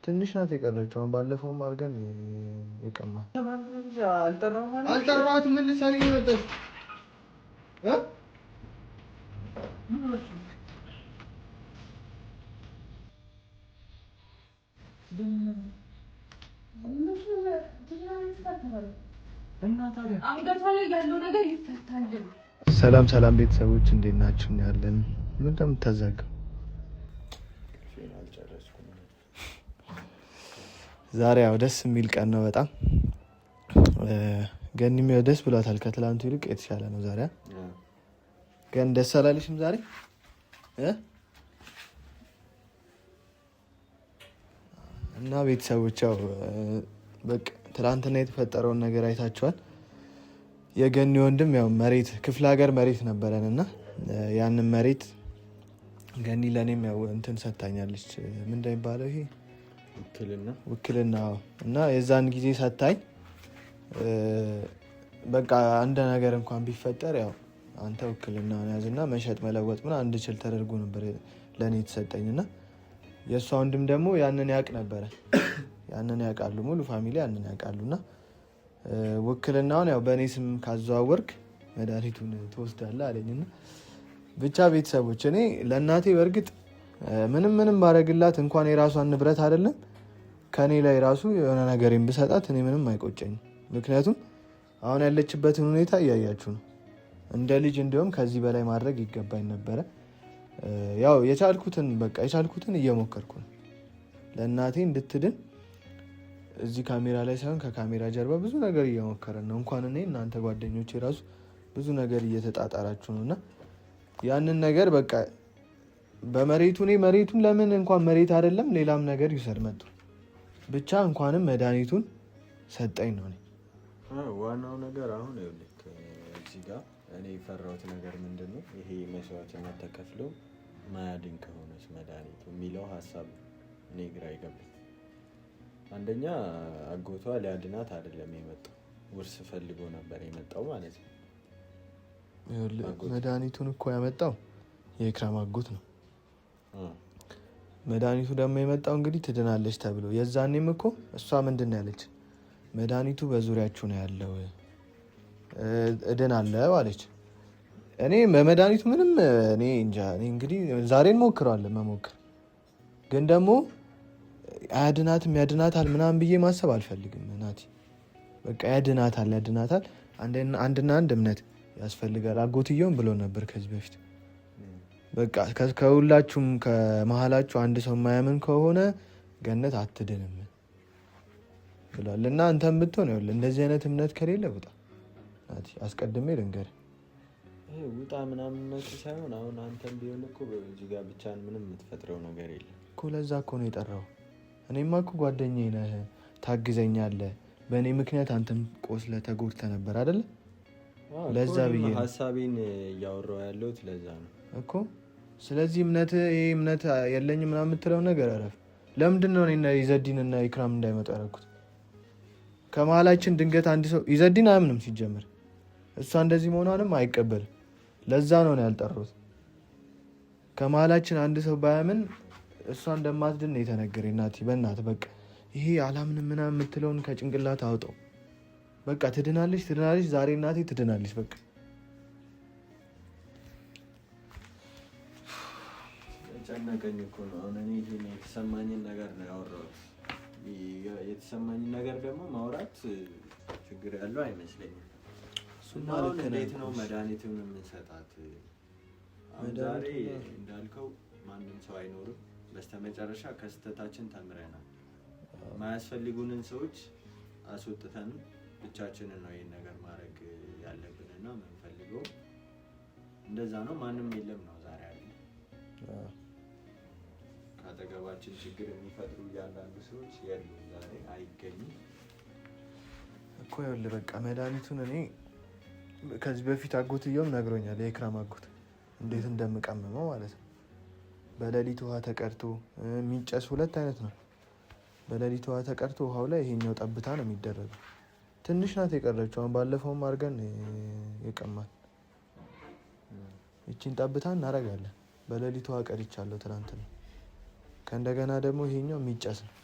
ትንሽ ናት የቀረችው። ባለፈውም አድርገን የቀማ አልጠራኋትም። ምን ልትሰሪ ነው የመጣሽው? ሰላም ሰላም ቤተሰቦች እንዴት ናችሁ? ያለን ምን እንደምታዛገው ዛሬ ያው ደስ የሚል ቀን ነው በጣም ገኒም ደስ ብሏታል። ከትላንቱ ይልቅ የተሻለ ነው ዛሬ። ገን ደስ አላለሽም ዛሬ? እና ቤተሰቦች ያው በቃ ትላንትና የተፈጠረውን ነገር አይታችኋል። የገኒ ወንድም ያው መሬት ክፍለ ሀገር መሬት ነበረን እና ያንን መሬት ገኒ ለኔም ያው እንትን ሰጣኛለች። ምን እንደሚባለው ይሄ ውክልና እና የዛን ጊዜ ሰጣኝ። በቃ አንድ ነገር እንኳን ቢፈጠር ያው አንተ ውክልና ያዝና መሸጥ መለወጥ ምን እንድችል ተደርጎ ነበር ለኔ የተሰጠኝና የሷ ወንድም ደግሞ ያንን ያቅ ነበረ። ያንን ያውቃሉ፣ ሙሉ ፋሚሊ ያንን ያውቃሉና ውክልናውን ያው በእኔ ስም ካዘዋወርክ መድኃኒቱን ትወስዳለህ አለኝና ብቻ ቤተሰቦች እኔ ለእናቴ በእርግጥ ምንም ባረግላት እንኳን የራሷን ንብረት አይደለም ከኔ ላይ ራሱ የሆነ ነገርን ብሰጣት እኔ ምንም አይቆጨኝም። ምክንያቱም አሁን ያለችበትን ሁኔታ እያያችሁ ነው። እንደ ልጅ እንዲሁም ከዚህ በላይ ማድረግ ይገባኝ ነበረ። ያው የቻልኩትን እየሞከርኩ ነው ለእናቴ እንድትድን። እዚህ ካሜራ ላይ ሳይሆን ከካሜራ ጀርባ ብዙ ነገር እየሞከረን ነው። እንኳን እኔ እናንተ ጓደኞቼ ራሱ ብዙ ነገር እየተጣጣራችሁ ነውና ያንን ነገር በቃ በመሬቱ እኔ መሬቱን ለምን እንኳን መሬት አይደለም ሌላም ነገር ይውሰድ መጡ ብቻ እንኳንም መድኃኒቱን ሰጠኝ ነው። ዋናው ነገር አሁን እዚህ ጋር እኔ የፈራሁት ነገር ምንድን ነው ይሄ መስዋዕትነት ተከፍሎ ማያድን ከሆነች መድኃኒቱ የሚለው ሀሳብ እኔ ግራ ይገባል። አንደኛ አጎቷ ሊያድናት አይደለም የመጣው፣ ውርስ ፈልጎ ነበር የመጣው ማለት ነው። መድኃኒቱን እኮ ያመጣው የኢክራም አጎት ነው። መድኃኒቱ ደግሞ የመጣው እንግዲህ ትድናለች ተብሎ የዛኔም እኮ እሷ ምንድን ያለች መድኃኒቱ በዙሪያችሁ ነው ያለው እድናለሁ አለች። እኔ በመድኃኒቱ ምንም እኔ እንጃ። እኔ እንግዲህ ዛሬን ሞክረዋለን መሞክር ግን ደግሞ አያድናትም ያድናታል ምናምን ብዬ ማሰብ አልፈልግም። ናቲ በቃ ያድናታል። አንድና አንድ እምነት ያስፈልጋል። አጎትየውም ብሎ ነበር ከዚህ በፊት በቃ ከሁላችሁም ከመሀላችሁ አንድ ሰው የማያምን ከሆነ ገነት አትድንም ብሏል። እና አንተም ብትሆን ይኸውልህ እንደዚህ አይነት እምነት ከሌለ ውጣ። ናቲ አስቀድሜ ልንገርህ ውጣ ምናምን ሳይሆን አሁን አንተም ቢሆን እኮ እዚህ ጋር ብቻህን ምንም የምትፈጥረው ነገር የለም እኮ። ለዛ እኮ ነው የጠራው። እኔማ እኮ ጓደኛዬ ነህ፣ ታግዘኛለህ። በእኔ ምክንያት አንተም ቆስለህ ተጎድተህ ነበር አይደለ? ለዛ ብዬ ሀሳቤን እያወራሁ ያለሁት ለዛ ነው እኮ። ስለዚህ እምነት የለኝም ምናምን የምትለው ነገር አረፍ። ለምንድን ነው እኔና ኢዘዲንና ኢክራም እንዳይመጡ ያደረኩት? ከመሀላችን ድንገት አንድ ሰው ኢዘዲን አያምንም ሲጀምር፣ እሷ እንደዚህ መሆኗንም አይቀበልም። ለዛ ነው ያልጠሩት። ከመሀላችን አንድ ሰው ባያምን እሷ እንደማትድን ነው የተነገረኝ። ናቲ በእናትህ በቃ ይሄ አላምንም ምናምን የምትለውን ከጭንቅላት አውጣው። በቃ ትድናለች። ዛሬ እናቴ ትድናለች። በቃ ጨነቀኝ እኮ ነው። አሁን እኔ የተሰማኝን ነገር ነው ያወራሁት። የተሰማኝን ነገር ደግሞ ማውራት ችግር ያለው አይመስለኝም። አሁን እንዴት ነው መድኃኒቱን የምንሰጣት? ዛሬ እንዳልከው ማንም ሰው አይኖርም። በስተመጨረሻ ከስህተታችን ተምረናል። ማያስፈልጉንን ሰዎች አስወጥተን ብቻችንን ነው ይህን ነገር ማድረግ ያለብንና የምንፈልገው እንደዛ ነው። ማንም የለም ነው ዛሬ ያለ ከአጠገባችን ችግር የሚፈጥሩ እያንዳንዱ ሰዎች የሉ፣ ዛሬ አይገኙም እኮ። ይኸውልህ በቃ መድኃኒቱን እኔ ከዚህ በፊት አጎትየውም ነግሮኛል፣ የኢክራም አጎት እንዴት እንደምቀመመው ማለት ነው። በሌሊት ውሃ ተቀርቶ የሚጨስ 2 አይነት ነው። በሌሊት ውሃ ተቀርቶ ውሃው ላይ ይሄኛው ጠብታ ነው የሚደረገው። ትንሽ ናት የቀረችው። አሁን ባለፈውም አድርገን የቀማን ይቺን ጠብታ እናደርጋለን። በሌሊት ውሃ ቀድቻለሁ ትናንት ነው። ከእንደገና ደግሞ ይሄኛው የሚጨስ ነው።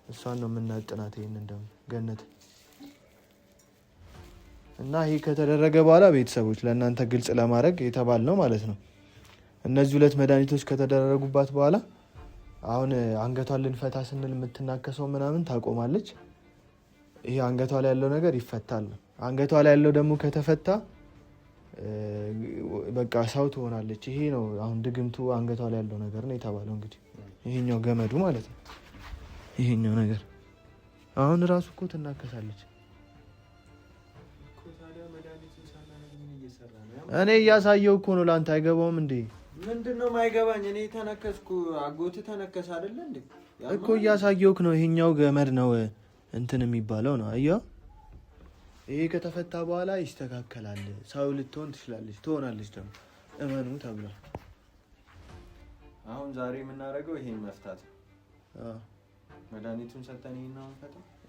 እሷን ነው የምናጥናት። ይሄንን ደግሞ ገነት እና ይሄ ከተደረገ በኋላ ቤተሰቦች ለእናንተ ግልጽ ለማድረግ የተባል ነው ማለት ነው። እነዚህ 2 መድኃኒቶች ከተደረጉባት በኋላ አሁን አንገቷን ልንፈታ ስንል የምትናከሰው ምናምን ታቆማለች። ይሄ አንገቷ ላይ ያለው ነገር ይፈታል። አንገቷ ላይ ያለው ደግሞ ከተፈታ በቃ ሰው ትሆናለች። ይሄ ነው አሁን ድግምቱ አንገቷ ላይ ያለው ነገር ነው የተባለው። እንግዲህ ይሄኛው ገመዱ ማለት ነው። ይሄኛው ነገር አሁን ራሱ እኮ ትናከሳለች። እኔ እያሳየው እኮ ነው። ለአንተ አይገባውም እንዴ? ምንድነው ማይገባኝ? እኔ ተነከስኩ፣ አጎት ተነከስ አይደለ እንዴ እኮ እያሳየውክ ነው። ይሄኛው ገመድ ነው እንትን የሚባለው ነው። አየው፣ ይሄ ከተፈታ በኋላ ይስተካከላል። ሰው ልትሆን ትችላለች፣ ትሆናለች ደግሞ እመኑ ተብሏል። አሁን ዛሬ የምናደርገው ይሄን መፍታት ነው። መድኃኒቱን ሰጠን፣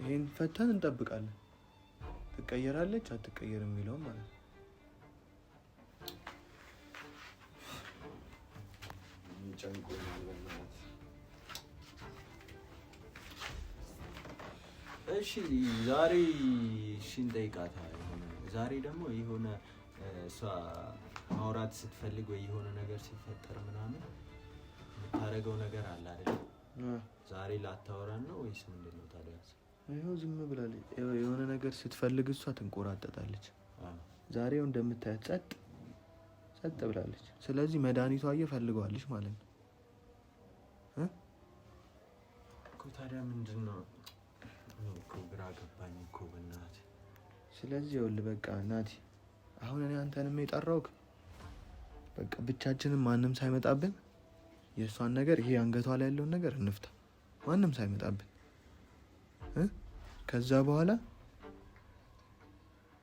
ይሄን ፈተን እንጠብቃለን። ትቀየራለች አትቀየርም የሚለውም ማለት ነው። እሺ ዛሬ እንጠይቃታለን። ዛሬ ደግሞ የሆነ እሷ ማውራት ስትፈልግ ወይ የሆነ ነገር ሲፈጠር ምናምን የምታደርገው ነገር አለ አይደል? ዛሬ ላታወራን ነው ወይስ ምንድን ነው ታዲያ? ይኸው ዝም ብላለች። የሆነ ነገር ስትፈልግ እሷ ትንቆራጠጣለች። ዛሬው እንደምታያት ጸጥ ብላለች። ስለዚህ መድኃኒቷ እየፈልገዋለች ማለት ነው እኮ። ታዲያ ምንድን ነው እኮ ግራ ገባኝ እኮ በእናትህ። ስለዚህ ይኸውልህ በቃ ናቲ፣ አሁን እኔ አንተንም የጠራሁት በቃ ብቻችንን ማንም ሳይመጣብን የእሷን ነገር ይሄ አንገቷ ላይ ያለውን ነገር እንፍታ፣ ማንም ሳይመጣብን። ከዛ በኋላ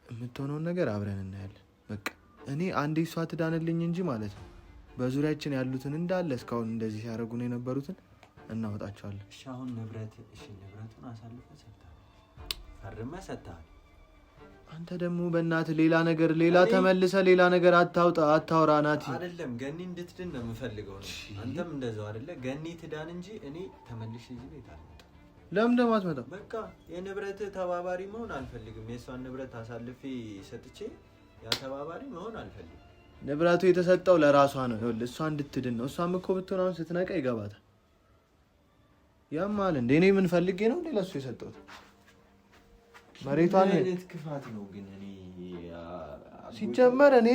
የምትሆነውን ነገር አብረን እናያለን። በቃ እኔ አንዴ እሷ ትዳንልኝ እንጂ ማለት ነው በዙሪያችን ያሉትን እንዳለ እስካሁን እንደዚህ ሲያደርጉ ነው የነበሩትን እናወጣቸዋለን። እሺ አሁን ንብረቱን አሳልፈህ ሰጥተሃል፣ ፈርመህ ሰጥተሃል። አንተ ደግሞ በእናትህ ሌላ ተመልሰ ሌላ ነገር አታውራ ናቲ። አይደለም ገኒ እንድትድን ነው የምፈልገው ነው። አንተም እንደዛው አይደለ? ገኒ ትዳን እንጂ እኔ ተመልሼ እዚህ ቤት አልመጣም። ለምን ደግሞ አትመጣም? በቃ የንብረት ተባባሪ መሆን አልፈልግም። የእሷን ንብረት አሳልፌ ሰጥቼ ያ ተባባሪ መሆን አልፈልግም። ንብረቱ የተሰጠው ለራሷ ነው። ይኸውልህ እሷ እንድትድን ነው። እሷም እኮ ብትሆን አሁን ስትነቃ ይገባታል። ያማል እንደ እኔ ምን ፈልጌ ነው እንደ ለሱ የሰጠሁት? መሬቷን አይነት ክፋት ነው ግን እኔ ሲጀመር እኔ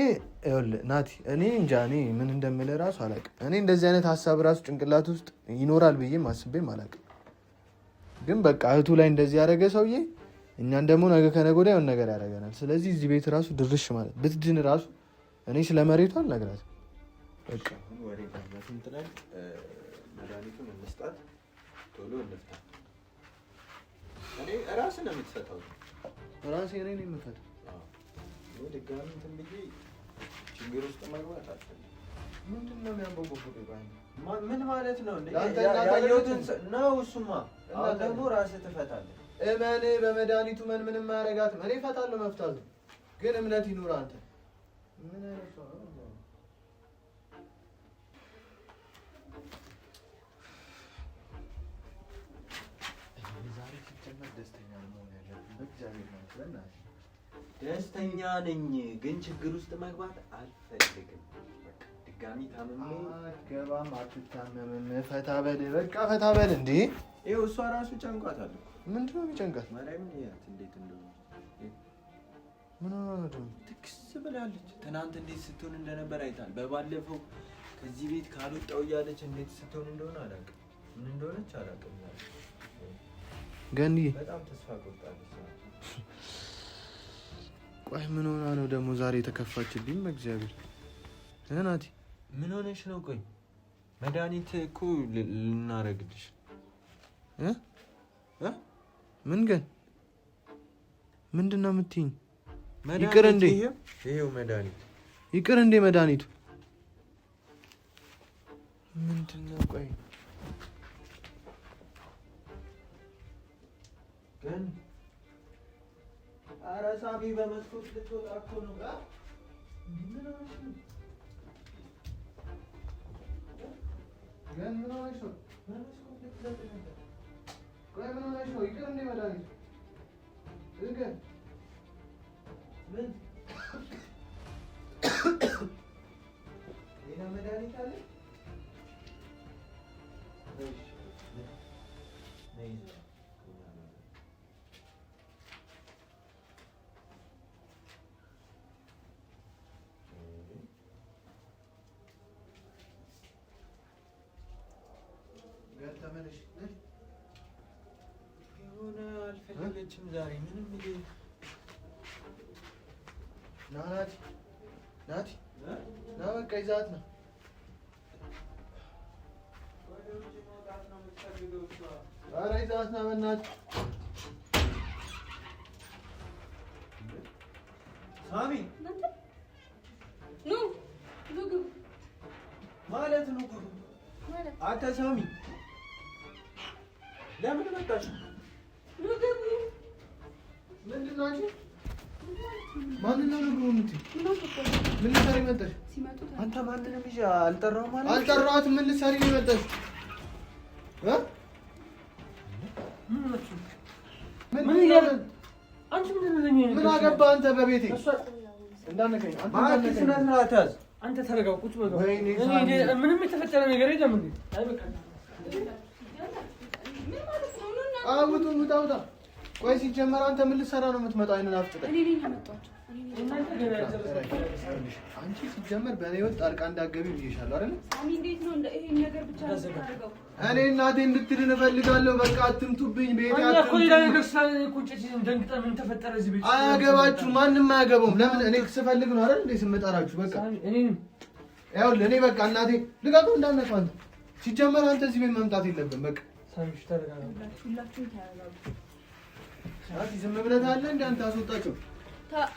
ይኸውልህ ናቲ እኔ እንጃ እኔ ምን እንደምልህ ራሱ አላውቅም። እኔ እንደዚህ አይነት ሀሳብ ራሱ ጭንቅላት ውስጥ ይኖራል ብዬም አስቤም አላውቅም። ግን በቃ እህቱ ላይ እንደዚህ ያደረገ ሰውዬ እኛን ደግሞ ነገ ከነገ ወዲያ የሆነ ነገር ያደርገናል። ስለዚህ እዚህ ቤት ራሱ ድርሽ ማለት ብትድን ራሱ እኔ ስለ መሬቷ አልነግራትም። በቃ ወሬ ታማትን ትላል መድኃኒቱን እንስጣት፣ ቶሎ እንፍታ። እኔ ራስህ ነው የምትፈታው። ራሴ እኔ ነኝ የምፈታው። ድጋሚ እንትን ብዬ ችግር ውስጥ መግባት አልፈልግም። ምንድን ነው የሚያንበቦበት? ምን ማለት ነው? ያየሁትን ነው እሱማ። አሁን ደግሞ ራስህ ትፈታለህ። እመኔ በመድኃኒቱ ምንም አያረጋትም። እኔ እፈታለሁ። መፍታቱ ግን እምነት ይኑር። አንተ ምን አይነት ሰው ነው? ደስተኛ ነኝ፣ ግን ችግር ውስጥ መግባት አልፈልግም። በቃ ድጋሚ ታመም አትገባም፣ አትታመምም። ፈታ በል በቃ ፈታ በል። እንዴ ይኸው እሷ ራሱ ጨንቋታል። ምንድን ነው የሚጨንቃት? ማርያምን ያት እንዴት እንደሆነ ምን ሆነ ነው? ትክስ ብላለች። ትናንት እንዴት ስትሆን እንደነበር አይታል። በባለፈው ከዚህ ቤት ካልወጣው እያለች እንዴት ስትሆን እንደሆነ አላውቅም፣ ምን እንደሆነች አላውቅም። ገንዬ በጣም ተስፋ ቆርጣለች። ቆይ ምን ሆና ነው ደግሞ ዛሬ የተከፋችብኝ? በእግዚአብሔር ናቲ ምን ሆነሽ ነው? ቆይ መድኃኒት እኮ ልናረግልሽ ምን ግን ምንድን ነው የምትይኝ? ይቅር እንዴ? ይሄው መድኃኒት ይቅር እንዴ? መድኃኒቱ ምንድን ነው? ቆይ ግን ኧረ ሳሚ በመስኮት ልትወጣ እኮ ነው። ምን ሆነሽ ነው? ግን ምን ሆነሽ ነው? በመስኮት ልትወጣ ነበር። ቆይ ምን ሆነሽ ነው? ይቅር እንደ መድኃኒት ግን ምን ሌላ መድኃኒት አለ? የሆነ አልፈለገችም ዛሬ ምንም ናቲ ና በቃ ይዛት ነው። ኧረ ይዛት ነው በእናትህ ሳሚ ኑ ግቡ ማለት ነው። አንተ ሳሚ ለምን መጣሽ? ኑ ግቡ። ምንድን ነው አንቺ? ማንን ነው ግቡ የምትይው? ምን ልትሰሪ መጣሽ? አንተ ማንንም ይዤ አልጠራሁም ማለት አልጠራኋትም። ምን ልትሰሪ ነው የመጣሽ? ምን አገባህ አንተ በቤቴ? እንዳነከኝ አንተ ተረጋጋ፣ ቁጭ በል። ምንም የተፈጠረ ነገር የለም እንዴ? ውጣ። ቆይ ሲጀመር አንተ ምን ልትሰራ ነው የምትመጣው? አይንን አፍጥጠህ እኔ ነኝ ያመጣኋቸው። አንቺ ሲጀመር በእኔ ህይወት ጣልቃ እንዳትገቢ ብዬሻለሁ አይደል? ሳሚ እንዴት ነው ይሄን ነገር ብቻ አድርገው? እኔ እናቴ እንድትድን እፈልጋለሁ። በቃ አትምጡብኝ። ቤቴ አያገባችሁ፣ ማንም አያገባውም። ለምን እኔ ስፈልግ ነው አይደል እንዴ ስመጣራችሁ? በቃ ይኸውልህ እኔ በቃ እናቴ ልቀቀው እንዳነካ አንተ ሲጀመር አንተ እዚህ ቤት መምጣት የለብህም። በቃ ሁላችሁም ተረጋጉ። ዝም ብለህ አለ እንደ አንተ አስወጣቸው።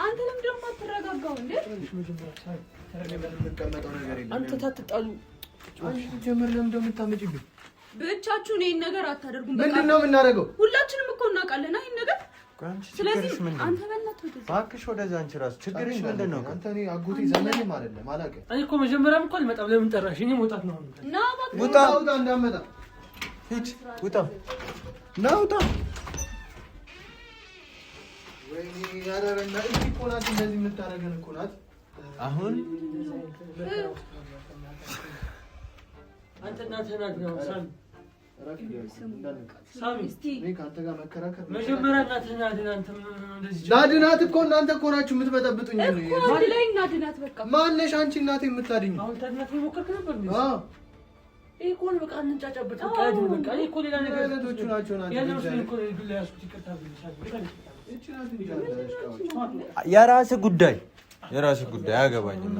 አንተ ለምንድን ነው የማትረጋጋው እንዴ? የምትቀመጠው ነገር የለም። አንተ ታትጣሉ። አንቺ ሲጀመር ለምን ደው የምታመጪብኝ? ብቻችሁን ይሄን ነገር አታደርጉም። ምንድን ነው የምናደርገው? ሁላችንም እኮ እናውቃለን ይሄን ነገር። ስለዚህ አንተ በእናትህ እባክሽ ወደዛ። አንቺ እራሱ ችግርሽ ምንድን ነው? አንተ እኔ አጎቴ ዘመዴም አይደለም አላውቅም። እኔ እኮ መጀመሪያም እኮ አልመጣም። ለምን ጠራሽ? እኔ መውጣት ነው። ውጣ እንዳመጣ ሂድ፣ ውጣ ና ውጣ። ወይኔ ያረረና እዚህ እኮ ናት እንደዚህ የምታደርገን እኮ ናት። አሁን አንተ እናትህ ናት ነው ሳሚ። እኔ ከአንተ ጋር መከራከር መጀመሪያ እናትህ ናት። አንተ እንደዚህ ላድናት እኮ እናንተ እኮ ናችሁ የምትበጠብጡኝ። እኮ አንድ ላይ እናድናት በቃ። ማነሽ አንቺ እናቴ የምታድኝ? አሁን ታድናት ሞከርክ ነበር? አዎ ይሄ እኮ በቃ እንጫጫበት። በቃ ያድን በቃ። ይሄ እኮ ሌላ ነገር ለቶቹ ናቸው ናቸው ያለው ሰው እኮ ግላ ያስኩት ይቅርታ ብለሻል። የራስህ ጉዳይ የራስህ ጉዳይ አያገባኝም።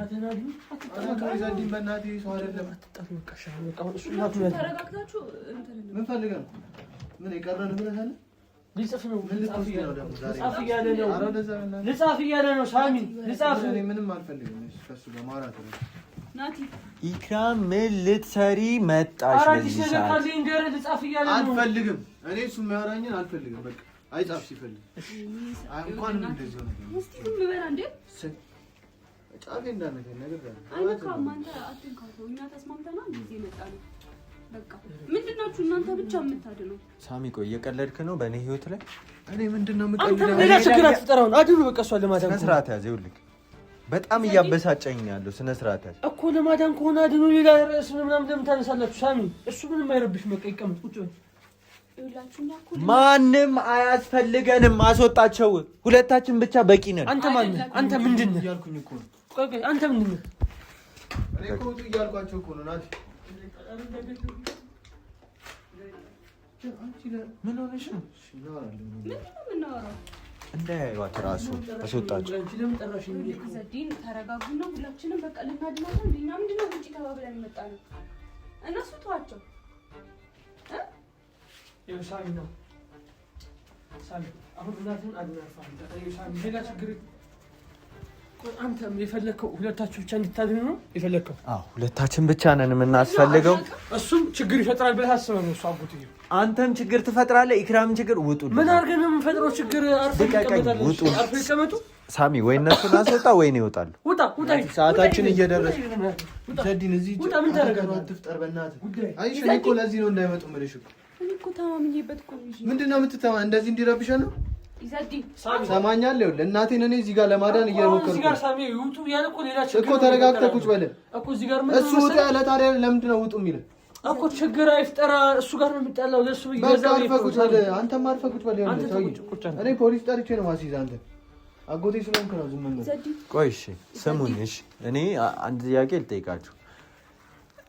ተረጋግታችሁ ምን ፈልገህ ነው? ምን የቀረን ብለህ አለ? ልጽፍ ነው። ልጻፍ እያለ ነው ሳሚ። ልጻፍ። እኔ ምንም አልፈልግም ከእሱ ጋር ማውራት ነው። ናቲ ኢክራም ምን ልትሰሪ መጣሽ? አራዲስ ነገር ካለ እንገር ልጻፍ እያለ ነው። አልፈልግም። እኔ እሱ የሚያወራኝን አልፈልግም። በቃ አይጻፍ ሲፈልግ እንኳንም እንደዚህ ሆነ። እስቲ ዝም በል እንዴ። ጫፌ እንዳነገር ነገር ጋር አይነካም። አንተ አትንካው። እኛ ተስማምተናል። ጊዜ መጣ ነው በቃ። ምንድናችሁ እናንተ ብቻ የምታድነው? ሳሚ ቆይ እየቀለድክ ነው በእኔ ህይወት ላይ? እኔ ምንድነው አንተ ሌላ ችግር አትፈጠራውን አድሩ። በቃ እሷን ለማዳን ስነ ስርዓት ያዝ። ይኸውልህ በጣም እያበሳጨኝ ያለው ስነ ስርዓት ያዝ እኮ። ለማዳን ከሆነ አድኑ። ሌላ ርዕስ ምናምን ለምን ታነሳላችሁ? ሳሚ እሱ ምንም አይረብሽ። በቃ ይቀመጥ ቁጭ በል። ማንም አያስፈልገንም። አስወጣቸው። ሁለታችን ብቻ በቂ ነን። አንተ ማን ነህ? አንተ ምንድን ነህ? እያልኩኝ እኮ ነው። ቆይ አንተ ምንድን ነህ? እኔ እኮ ውጡ እያልኳቸው እኮ ነው። ናቲ ምን ሆነሽ ነው? ምንድን ነው የምናወራው? እንዳያዩት እራሱ አስወጣቸው። ዘዲን ተረጋጉና ሁላችንም በቃ ልናድናለን። እንደኛ ምንድን ነው ውጪ ተባብለን የመጣ ነው። እነሱ ተዋቸው። ሳሚ ነው ሳሚ። አሁን እናትን አድናፋ ሳሚ ሌላ ችግር አንተም የፈለከው ሁለታችሁ ብቻ እንድታድኑ ነው የፈለከው? አዎ ሁለታችን ብቻ ነን የምናስፈልገው። እሱም ችግር ይፈጥራል ብለህ አስበህ ነው እሱ አጎትዬ። አንተም ችግር ትፈጥራለህ፣ ኢክራም ችግር ውጡ። ምን አድርገን ነው የምንፈጥረው ችግር? አርፈው ይቀመጡ። ሳሚ ወይ እነሱን አስወጣ ወይ ነው ይወጣሉ። ውጣ ውጣ። ሰዓታችን እየደረሰ ዘዲን እዚህ ውጣ። ምን ታደርጋለህ? አትፍጠር በእናትህ። አይሽ እኔ እኮ ለዚህ ነው እንዳይመጡ የምልሽ እኮ። እኔ እኮ ተማምኜበት እኮ ነው። ምንድን ነው የምትተማ? እንደዚህ እንዲረብሽ ነው ሰማኛለሁ። እናቴን እኔ እዚህ ጋር ለማዳን እየሞከርኩ እዚህ ጋር ሳሚ ውጡ ያለ እኮ ሌላ ችግር እኮ ተረጋግተህ ቁጭ በል እኮ እዚህ ጋር ምን እሱ ውጣ ያለ ታዲያ ለምንድን ነው ውጡ የሚለው እኮ? ችግር አይፍጠራ። እሱ ጋር ነው የሚጣላው። ለሱ ይገዛው ቁጭ በል። አንተም አርፈህ ቁጭ በል። እኔ ፖሊስ ጠርቼ ነው ማስይዝ። አንተ አጎቴ ስለሆንክ ነው ዝም ብለህ። ቆይ እሺ ስሙኝ። እሺ እኔ አንድ ጥያቄ ልጠይቃችሁ።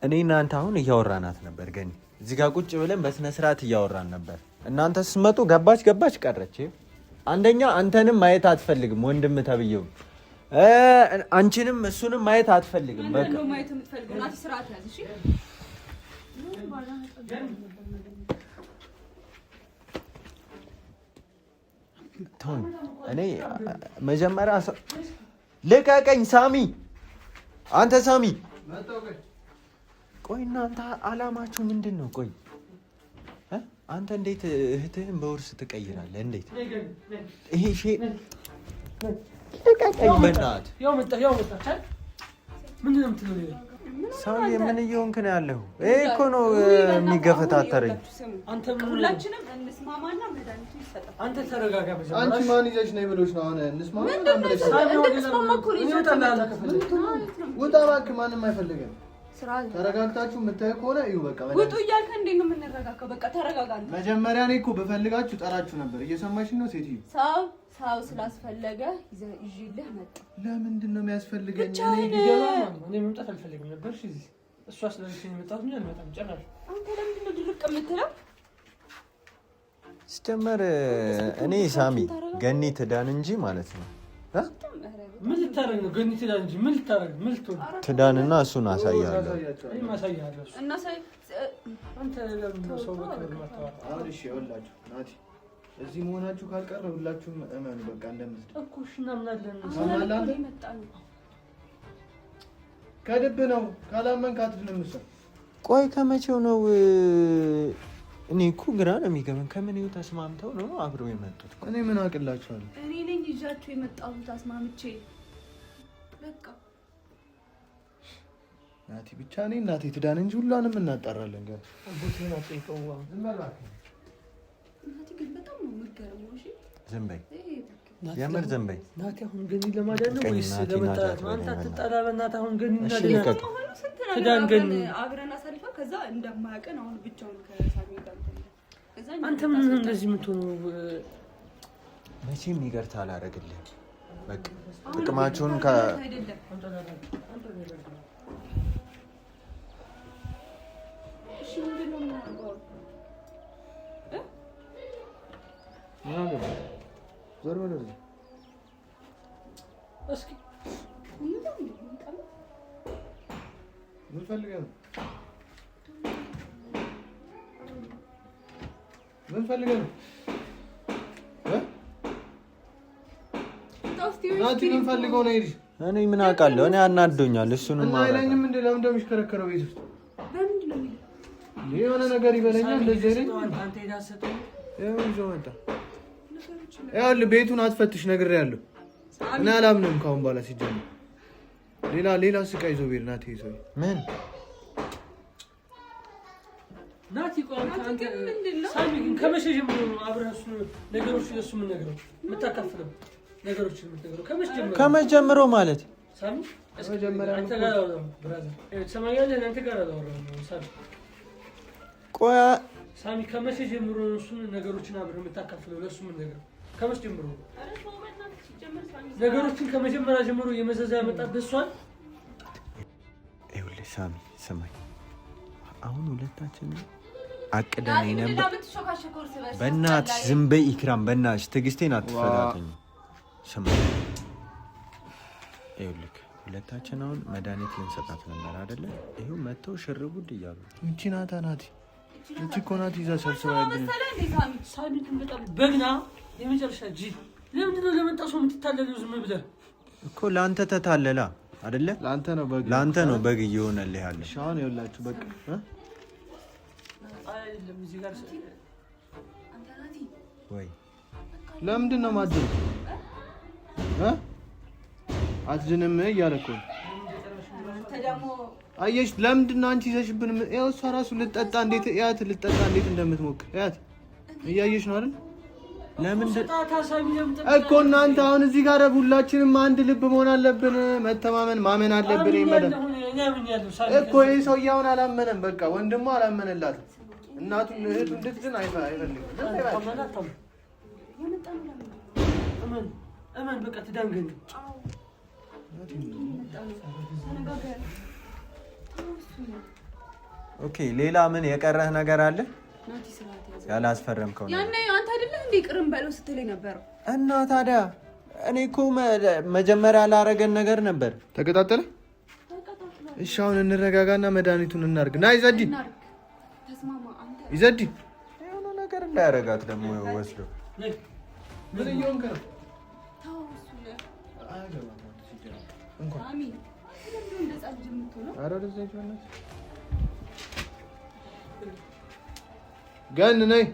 እኔ እናንተ አሁን እያወራናት ነበር፣ ግን እዚህ ጋር ቁጭ ብለን በስነ ስርዓት እያወራን ነበር። እናንተ ስትመጡ ገባች ቀረች። አንደኛ አንተንም ማየት አትፈልግም፣ ወንድም ተብየው አንቺንም እሱንም ማየት አትፈልግም። በቃ ነው ማየት የምትፈልገው ናቲ። ስርዓት ያዝ እሺ። ተውኝ። እኔ መጀመሪያ ልቀቀኝ። ሳሚ አንተ ሳሚ፣ ቆይ እናንተ አላማችሁ ምንድን ነው? ቆይ አንተ እንዴት እህትህን በውርስ ትቀይራለህ? እንዴት ይሄ ሼ ልቀቀኝ በእናትህ። ያው መጣ ምንድን ነው የምትለው? ሰውዬ ምን እየሆንክ ነው ያለው? ይሄ እኮ ነው የሚገፈታተረኝ። አንተ ሁላችንም እንስማማና መድኃኒቱ ይሰጣል። አንተ ተረጋጋ። አንቺ ማን ይዘሽ ነው ብሎሽ ነው? አሁን እንስማማ ውጣ እባክህ። ማንም አይፈልግም። ተረጋግታችሁ የምታየው ከሆነ እዩ። በቃ ውጡ እያልከ እንዴት ነው የምንረጋጋው? በቃ ተረጋጋ። መጀመሪያ እኔ እኮ በፈልጋችሁ ጠራችሁ ነበር። እየሰማሽኝ ነው ሴትዮ? ሰው ስላስፈለገ ይዤልህ መጣ። ለምንድን ነው የሚያስፈልገኝ? እኔ መምጣት አልፈልግም ነበር። እሷ ስለልሽኝ የመጣሁት እንጂ አልመጣም ጨራሽ። አንተ ለምንድን ነው ድርቅ የምትለው? ሲጀመር እኔ ሳሚ ገኒ ትዳን እንጂ ማለት ነው። ምን ልታረግ ነው? ገኒ ትዳን እንጂ ምን ልታረግ? ምን ልትሆን ትዳንና እሱን አሳያለሁ። እኔ ማሳያለሁ። እና አንተ ለምን ሰው በከር ማታወራ? አሁን እሺ ይኸውላችሁ ናቲ እዚህ መሆናችሁ ካልቀረ ሁላችሁም እመኑ። በቃ እንደምትል እኮ እሺ እናምናለን። ከልብ ነው። ካላመንክ አትድንም። እሷ ቆይ ከመቼው ነው? እኔ እኮ ግራ ነው የሚገባኝ። ከምን ይኸው ተስማምተው ነው አብረው የመጡት? እኔ ምን አውቅላችኋለሁ? እኔ ነኝ ይዣችሁ የመጣሁት አስማምቼ። በቃ ናቲ ብቻ እኔ እናቴ ትዳን እንጂ ሁሏንም እናጣራለን። ጋር አቦቴና ጠይቀው ናቲ ግን በጣም ነው የምትገርመው። እሺ ዝም በይ፣ የምር ዝም በይ። ናቲ አሁን ገኒ ለማዳን ነው ወይስ ለመጣላት? አንተ አትጣላ በእናትህ። አሁን ገኒ እናደና ትዳን ገኒ አብረን አሳልፋ ከዛ እንደማያውቀን አሁን ብቻውን ከሳሚ ጋር ከዛ አንተ ምን እንደዚህ የምትሆነው? መቼም ይቅርታ አላደርግልህም። በቃ ጥቅማችሁን እሺ ምንድን ነው የምናደርገው? ዞር በለው እስኪ ምን ፈልገህ ነው? ምን ፈልገህ ነው? ናቲ ምን ፈልገው ነው? ይልሽ እኔ ምን አውቃለሁ? እኔ አናዶኛል። እሱንም እና አይለኝም እንዴ? ለምን እንደሚሽከረከረው ቤት ውስጥ ለምንድን ነው የሆነ ነገር ይበለኛል። እንደዚህ አይደል? አንተ ሄዳሰጠው ይዞ መጣ። ይኸውልህ ቤቱን አትፈትሽ ነግሬሃለሁ። እኔ አላምንም ካሁን በኋላ ሲጀምር ሌላ ስቃይ ይዞ ቤት ናቲ ይዞ ምን ናቲ ቆይ አንተ ሳሚ ግን ከመቼ ጀምሮ ነው አብረህ እሱ ነገሮች ለሱ ምን ነገረው የምታካፍለው ነገሮች የምትነግረው? ከመቼ ጀምሮ ማለት ሳሚ መጀመሪያ አንተ ጋር ነው ብራዘር ሰማያለህ። አንተ ጋር ነው ሳሚ። ቆይ ሳሚ ከመቼ ጀምሮ ነው እሱ ነገሮችን አብረህ የምታካፍለው ለሱ ምን ነገረው? ከመቼ ጀምሮ ነው ነገሮችን ከመጀመሪያ ጀምሮ የመዘዛ ያመጣብህ እሷን? ይኸውልህ ሳሚ ስማኝ፣ አሁን ሁለታችንም አቅደን ነበር። በእናትሽ ዝም በይ ኢክራም፣ በእናትሽ ትዕግስቴን አትፈታተኝ። ስማኝ ይኸውልህ ሁለታችን አሁን መድኃኒት ልንሰጣት ነበር አይደለ? ይኸው መተው ሽር ጉድ እያሉ እቺ ናታ ናቲ እቺ እኮ ናት ይዛ ሰብስባ ያለኝ ሳሚ በጣም በግና የመጨረሻ ጂ ለምንድን ነው ለመጣ ሰው የምትታለለው? ዝም ብለህ እኮ ለአንተ ተታለላ አይደለ? ለአንተ ነው በግ እየሆነልህ ያለ። ሻውን ይኸውላችሁ በቃ ወይ ለምንድን ነው ማድረግ አትድንም እያለ እኮ አየሽ። ለምንድን ነው አንቺ ይዘሽብን? ያው እሷ ራሱ ልጠጣ እንዴት እንደምትሞክር ያት እያየሽ ነው አይደል? ለምን እኮ እናንተ አሁን እዚህ ጋር ሁላችንም አንድ ልብ መሆን አለብን። መተማመን ማመን አለብን። ይመጣ እኮ ይሄ ሰውዬ አሁን አላመነም። በቃ ወንድሙ አላመነላትም። እናቱን እህቱ እንድትድን አይፈልግም። እመን በቃ ትዳንገኝ። ኦኬ ሌላ ምን የቀረህ ነገር አለ? ያላስፈረምከው ያኔ አንተ አይደለ እንዴ ቅርም በለው ስትለኝ ነበር። እና ታዲያ እኔ እኮ መጀመሪያ ላረገን ነገር ነበር። ተቀጣጠለ። እሺ አሁን እንረጋጋና መድኃኒቱን እናርግ። ና ይዘዲ ተስማማ። አንተ ይዘዲ የሆነ ነገር እንዳያረጋት ደግሞ ወስዶ ምን እየሆንክ ነው? ታው እሱ ነው እንኳን አሚን ለምን እንደዛ ጀምቶ ነው? አረ ወደዛ ይሆናል። ገን ነይ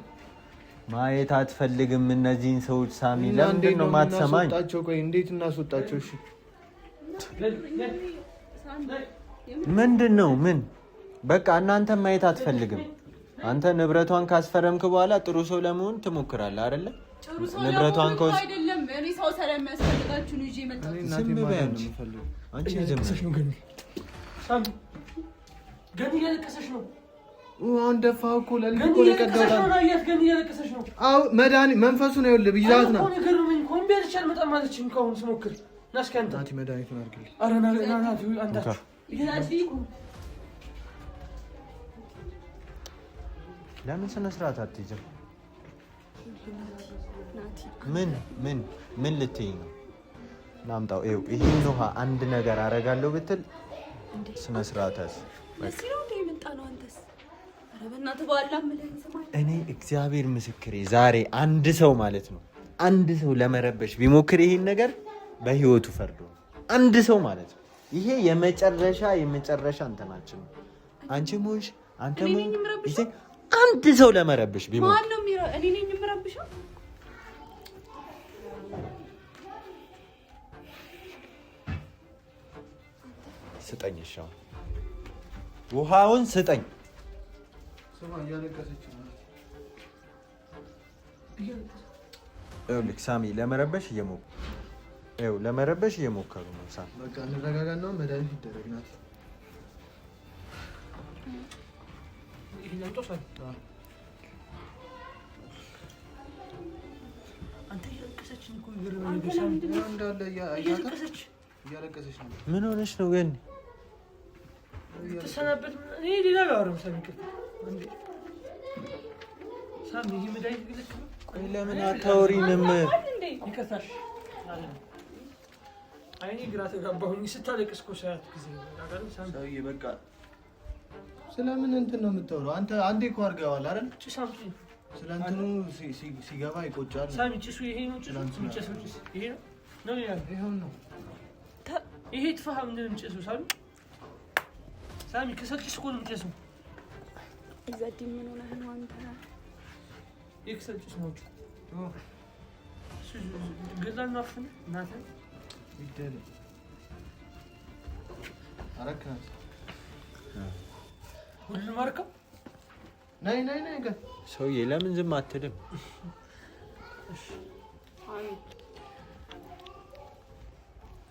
ማየት አትፈልግም እነዚህን ሰዎች ሳሚ። ለምንድን ነው የማትሰማኝ? ቆይ እንዴት እናስወጣቸው? እሺ ምንድን ነው ምን? በቃ እናንተ ማየት አትፈልግም። አንተ ንብረቷን ካስፈረምክ በኋላ ጥሩ ሰው ለመሆን ትሞክራለህ አይደለ? ንብረቷን ከውስ አይደለም እኔ ሰው ሰላም የሚያስፈልጋችሁ ነው ይዤ መጣሁ። ዝም በይ አንቺ። ዝም በይ ሳሚ። ገን እያለቀሰሽ ነው። አሁን ደፋው እኮ ለልጅ እኮ ለቀደውታ ገን እያለቀሰሽ ነው። አው መድኃኒት መንፈሱ ነው ይኸውልህ ብይዛት ነው። አሁን ገርመኝ እኮ እምቢ አልቻል መጣም ማለችኝ እኮ አሁን ስሞክር ናስከንታ ናቲ መድኃኒቱን አድርግልኝ። አረ ናቲ አንተ ለምን ስነ ስርዓት አትይዝም? ምን ልትይኝ ነው? ናምጣው ይኸው ይሄን ውሃ አንድ ነገር አረጋለሁ ብትል ስነ ስርዓትስ እኔ እግዚአብሔር ምስክሬ ዛሬ አንድ ሰው ማለት ነው አንድ ሰው ለመረበሽ ቢሞክር ይሄን ነገር በህይወቱ ፈርዶ አንድ ሰው ማለት ነው። ይሄ የመጨረሻ እንትናችን ነው። አንቺ ሞሽ አንተ ሞሽ አንድ ሰው ለመረበሽ ቢሞክር ማን ነው የሚረው? እኔ ነኝ የምረብሸው? ስጠኝ ሻው ውሃውን ስጠኝ። ሳሚ ለመረበሽ እየሞከሩ ነው። ሳሚ በቃ እንረጋጋና መድኃኒት ይደረግናል። ምን ሆነሽ ነው ግን? ተሰናበት እኔ ሌላ ጋር ሳሚ ይመዳይ ግልክ ቆይ ለምን አታወሪንም? ይከታሽ አይኔ ግራ ተጋባሁኝ። ስታለቅስ እኮ ሰዓት ጊዜ ሳሚ በቃ ስለምን እንትን ነው የምታወራው? አንዴ እኮ አድርገዋል አይደል? ጭሳም ስለንትኑ ሲገባ ይቆጫል። ሳሚ ጭሱ ይሄ ነው። ጭሱ ይሄ ነው ያለው። ይሄው ነው ይሄ ተፋሃም እንደም ጭሱ ሳሚ ከሰልጭስ እኮ ነው ጭሱ። እዛዲ ምን ሆነህ ነው አንተ? ይከሰልጭስ ነው ገላና አፍነ ናተ ይደል አረካት ሁሉ ማርከው ነይ ጋር ሰውዬ ለምን ዝም አትልም?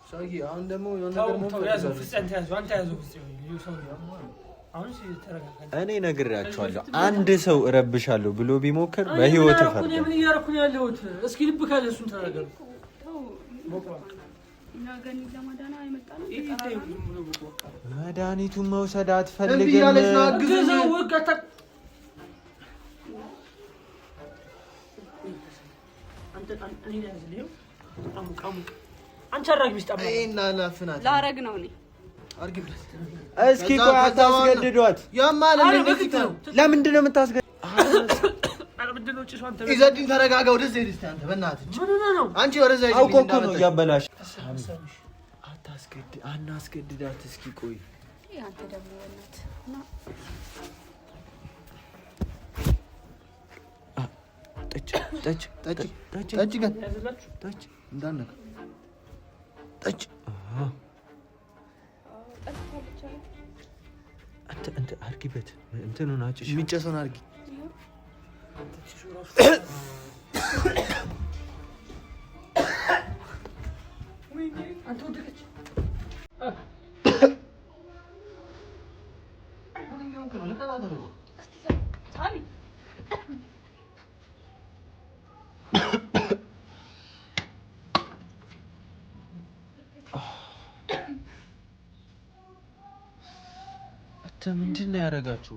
ሰውዬ አሁን ደግሞ የሆነ ነገር ነው ያዘው ፍጽንት ያዘው አንተ ያዘው አሁን ሲተረጋጋ እኔ ነግሬያቸዋለሁ። አንድ ሰው እረብሻለሁ ብሎ ቢሞክር በህይወት ይፈርዳል። ምን እያደረኩ ነው ያለሁት? እስኪ ልብ ካለ እሱን ተናገሩ። መድኃኒቱን መውሰድ አትፈልግም? ላረግ ነው እኔ እስኪ ቆይ አታስገድዷት። ለምንድን ነው የምታስገድዷት? ኢዘዲን ተረጋጋ። ወደዚህ ሄድ እስኪ አንተ በእናትህ አንቺ ወደዛ ሄድ። አውቆ እኮ ነው እያበላሽ። አናስገድዳት እስኪ ቆይ አንተ ደግሞ በእናትህ እና ጠጭ እንዳነካ ጠጭ አንተ አድርጊበት እንትኑን አጭሽ የሚጨሰውን አድርጊ አንተ ወደቀች ምንድን ነው ያደረጋችሁ?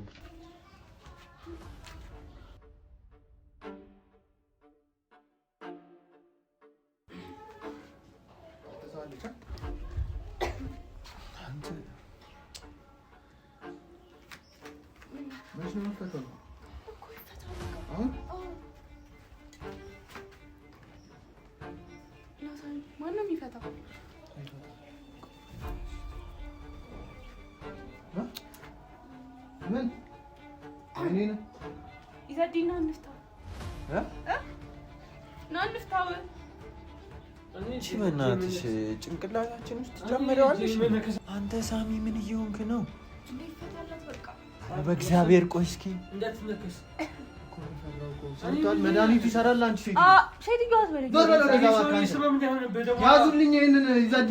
ማነው የሚፈታው? ምን አይኔን ኢዘዲና እንፍታው ና እንፍታው። እሺ በእናትሽ ጭንቅላታችን ውስጥ ጨምረዋለሽ። አንተ ሳሚ ምን እየሆንክ ነው? በእግዚአብሔር ቆይ እስኪ እንዳትነከስ መድኃኒት ይሰራል። አንቺ ሴትዮ አትበለኝ። ያዙልኝ ይሄንን ኢዘዲ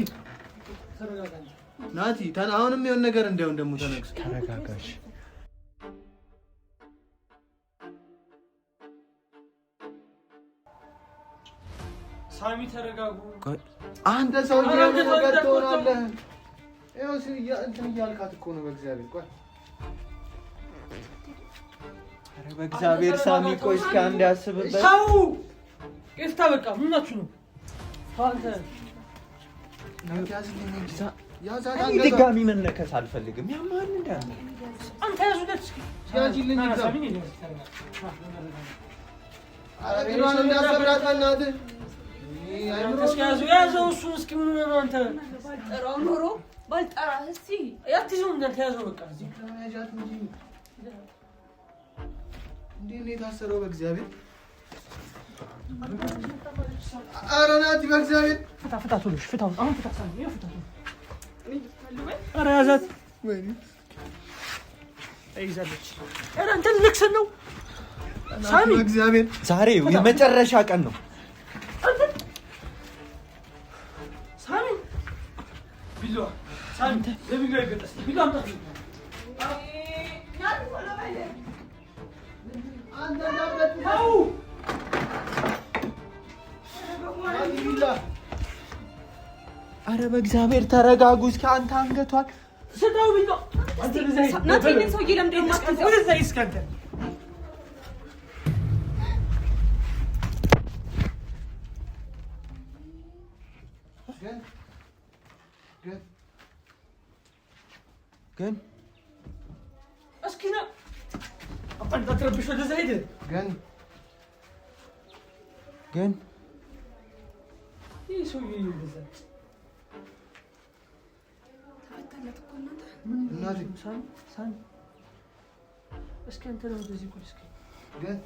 ናቲ አሁንም የሆነ ነገር እንዳይሆን ደግሞ ተነክስ። ተረጋጋሽ። ሳሚ ተረጋጉ። አንተ ሰውዬ ነገር ትሆናለህ። ይኸው እንትን እያልካት እኮ ነው። በእግዚአብሔር ቆይ፣ ኧረ በእግዚአብሔር ሳሚ ቆይ እስኪ አንድ ያስብበት። ሰው ይፍታ። በቃ ምን ናችሁ ነው? አንተ ድጋሚ መነከስ አልፈልግም። ያማን እንዳለ አንተ ያዙለት እስኪ ያጂልኝ ይዛ አረጋን እንዳሰራት በእናትህ ያዘው እሱን እስኪ ምን ነው አንተ ባልጠራው ኖሮ ባልጠራህ እስኪ ያትይዘው እንዳንተ ያዘው በቃ እዚህ ያጃት እንጂ እንዴ ነው የታሰረው? በእግዚአብሔር ኧረ ናቲ በእግዚአብሔር ፍታ ቶሎሽ ፍታው። አሁን ፍታ ሳሚ ይኸው ፍታ። ኧረ ያዛት ወይኔ አይዛለች። ኧረ አንተ ልክስ ነው ሳሚ በእግዚአብሔር ዛሬ የመጨረሻ ቀን ነው። ሳሚ ቢሎ ሳሚ ለቢሎ ይገጠስ ቢሎ አምጣ አንተ ዳበት ታው ኧረ በእግዚአብሔር ተረጋጉ እስኪ። አንተ አንገቷን ስታው ቢሎ አንተ ለዛይ ናቲን ሰውዬ ለምንድን ነው የማትይዘው? ወደዛ ይስካንተ ግን እስኪ ና አባን ተረብሽ ወደዛ ሄደ ግን ይህ ሰውዬ ይወደዛ ተፈታለት እኮ እናቴ ሳሚ እስኪ አንተ ነው እንደዚህ እኮ እስኪ ግን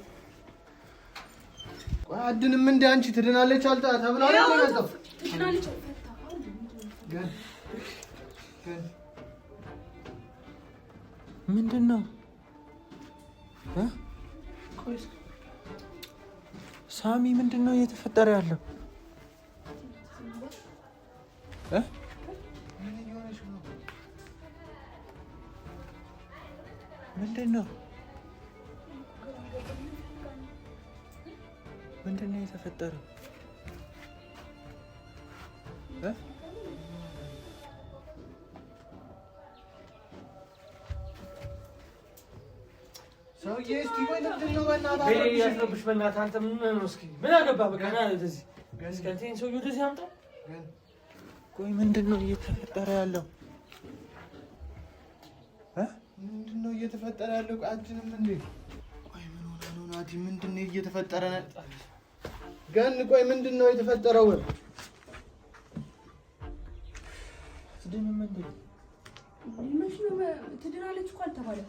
ቆይ አድንም እንደ አንቺ ትድናለች አልታ ተብላ ነው ትድናለች። ግን ምንድን ነው ሳሚ? ምንድን ነው እየተፈጠረ ያለው? ምንድን ነው የተፈጠረው? ሰውዬ እስኪ ወይ ምንድን ነው በእናትህ ያስረብሽ በእናትህ አንተ ምን ነው? እስኪ ምን አገባህ? በቃ ና ወደዚህ እስኪ አንተን ሰውዬው ወደዚህ አምጣ። ቆይ ምንድን ነው እየተፈጠረ ያለው? ምንድን ነው እየተፈጠረ ያለው? አንቺንም እንዴ ቆይ ምን ሆነ ነው ናቲ? ምንድን ነው እየተፈጠረ ነው? ግን ቆይ ምንድን ነው የተፈጠረው? አትድንም እንዴ? መች ነው ትድናለች እኮ አልተባለም።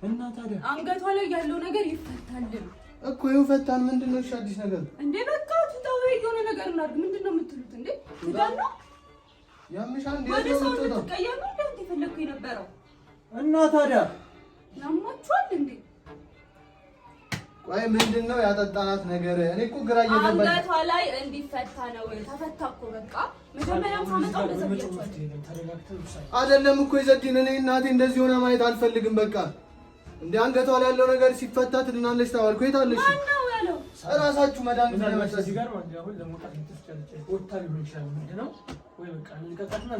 እና ታዲያ አንገቷ ላይ ያለው ነገር ይፈታል እኮ። ይኸው ፈታን። ምንድን ነው አዲስ ነገር እንዴ? በቃ ትተው የሆነ ነገር እናድርግ። ምንድን ነው የምትሉት እንዴ? ትዳር ነው ያምሻል እንዴ? ወደ ሰው ልትቀየር ነው እንዴ የፈለግኩ የነበረው? እና ታዲያ ያማችኋል እንዴ? ቆይ ምንድን ነው ያጠጣናት ነገር? እኔ እኮ ግራ እየገባኝ። አንገቷ ላይ እንዲፈታ ነው። ተፈታ እኮ በቃ። መጀመሪያም ሳመጣው ለዘብያችኋል አይደለም እኮ ይዘዲን። እኔ እናቴ እንደዚህ ሆነ ማየት አልፈልግም። በቃ እንደ አንገቷ ላይ ያለው ነገር ሲፈታ ትድናለች ተባልኩ። የት አለሽ? ማነው ያለው? እራሳችሁ መድኃኒት ያመጣች እዚህ ጋር ማለት አሁን ለመውጣት ልትስቻለች ወጣ ሊሆን ይችላል። ምንድን ነው ወይ በቃ እንቀጣትና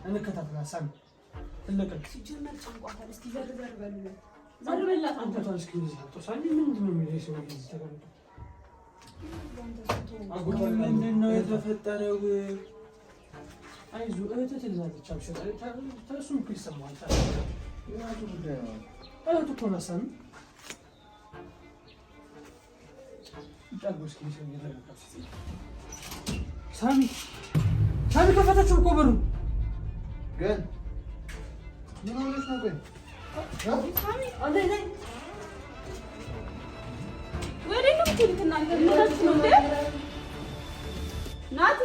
እንከታተላ ሳሚ ትለቀቅ ሲጀመር ጨንቋታል። እስኪ ዘር ዘር በሉ ዘር በላት አንተ አንተ ታስኪ ነው ያለው ሳሚ ምንድን ነው የሚለው ሰው እዚህ ተቀምጦ ምንድን ነው የተፈጠረው? አይዞህ እህትህ ትልናለች። አብሽር እሱም እኮ ይሰማዋል። የራሱ ጉዳይ ነው። እህቱ እኮ ናት ሳሚ። ሳሚ ሳሚ ከፈታችሁ እኮ በሩን። ግን ምን ሆነሽ ነው? ቆይ ሳሚ አንዴ ነይ ወዴት ነው የምትሄዱት እናንተ? ምን ሆናችሁ ነው እንዴ? ናቲ